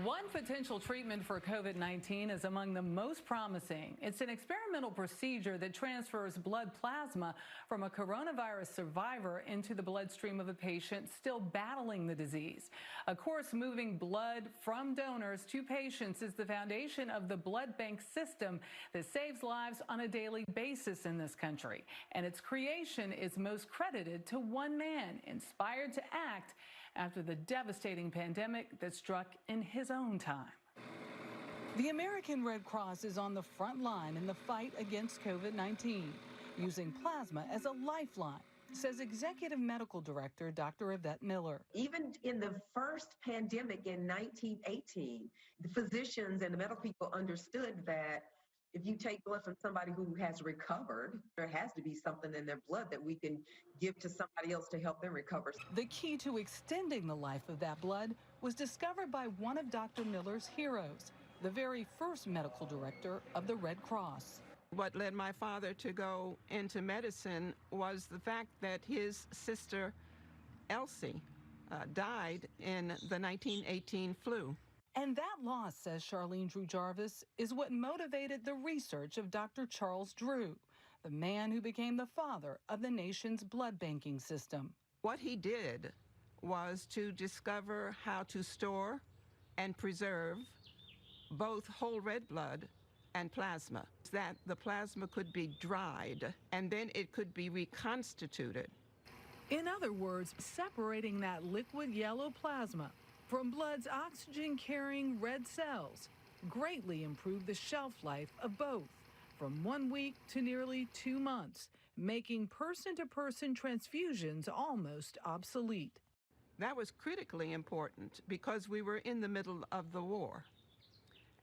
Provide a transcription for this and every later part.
One potential treatment for COVID-19 is among the most promising. It's an experimental procedure that transfers blood plasma from a coronavirus survivor into the bloodstream of a patient still battling the disease. Of course, moving blood from donors to patients is the foundation of the blood bank system that saves lives on a daily basis in this country. And its creation is most credited to one man, inspired to act after the devastating pandemic that struck in his own time. The American Red Cross is on the front line in the fight against COVID-19, using plasma as a lifeline, says Executive Medical Director Dr. Yvette Miller. Even in the first pandemic in 1918, the physicians and the medical people understood that if you take blood from somebody who has recovered, there has to be something in their blood that we can give to somebody else to help them recover. The key to extending the life of that blood was discovered by one of Dr. Miller's heroes, the very first medical director of the Red Cross. What led my father to go into medicine was the fact that his sister, Elsie, died in the 1918 flu. And that loss, says Charlene Drew Jarvis, is what motivated the research of Dr. Charles Drew, the man who became the father of the nation's blood banking system. What he did was to discover how to store and preserve both whole red blood and plasma, that the plasma could be dried and then it could be reconstituted. In other words, separating that liquid yellow plasma from blood's oxygen-carrying red cells greatly improved the shelf life of both, from 1 week to nearly 2 months, making person-to-person transfusions almost obsolete. That was critically important because we were in the middle of the war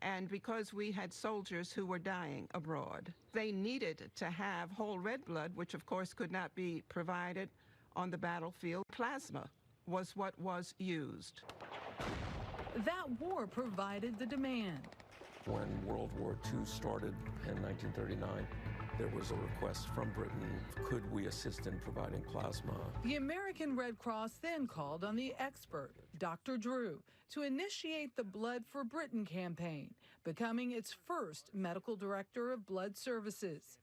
and because we had soldiers who were dying abroad. They needed to have whole red blood, which of course could not be provided on the battlefield. Plasma was what was used. That war provided the demand. When World War II started in 1939, there was a request from Britain, could we assist in providing plasma? The American Red Cross then called on the expert, Dr. Drew, to initiate the Blood for Britain campaign, becoming its first medical director of blood services.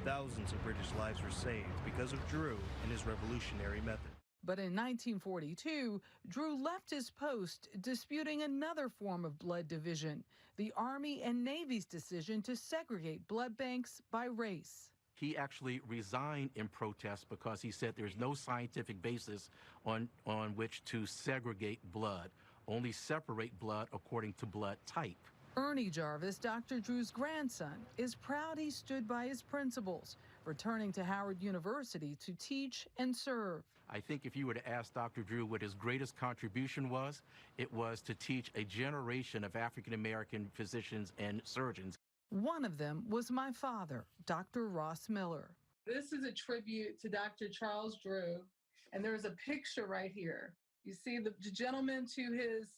Thousands of British lives were saved because of Drew and his revolutionary method. But in 1942, Drew left his post, disputing another form of blood division, the Army and Navy's decision to segregate blood banks by race. He actually resigned in protest because he said there's no scientific basis on which to segregate blood, only separate blood according to blood type. Ernie Jarvis, Dr. Drew's grandson, is proud he stood by his principles, returning to Howard University to teach and serve. I think if you were to ask Dr. Drew what his greatest contribution was, it was to teach a generation of African-American physicians and surgeons. One of them was my father, Dr. Ross Miller. This is a tribute to Dr. Charles Drew, and there's a picture right here. You see the gentleman to his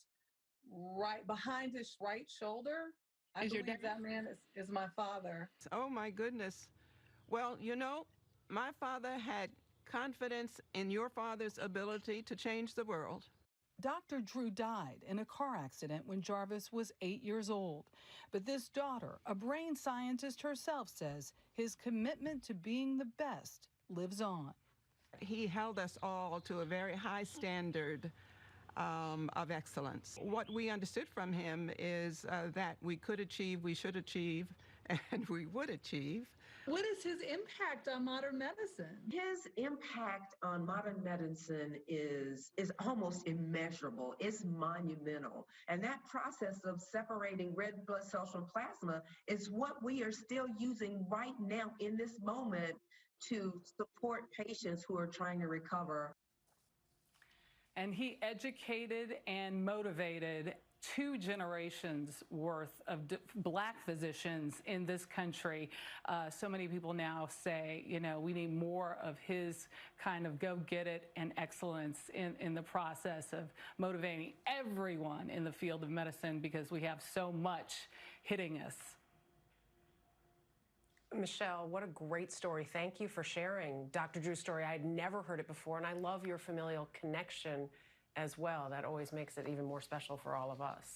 right, behind his right shoulder. I believe that man is my father. Oh, my goodness. Well, you know, my father had confidence in your father's ability to change the world. Dr. Drew died in a car accident when Jarvis was 8 years old. But this daughter, a brain scientist herself, says his commitment to being the best lives on. He held us all to a very high standard of excellence. What we understood from him is that we could achieve, we should achieve, and we would achieve. What is his impact on modern medicine? His impact on modern medicine is almost immeasurable. It's monumental. And that process of separating red blood cells from plasma is what we are still using right now in this moment to support patients who are trying to recover. And he educated and motivated 2 generations worth of black physicians in this country. So many people now say, you know, we need more of his kind of go get it and excellence in the process of motivating everyone in the field of medicine, because we have so much hitting us. Michelle, what a great story. Thank you for sharing Dr. Drew's story. I had never heard it before, and I love your familial connection as well. That always makes it even more special for all of us.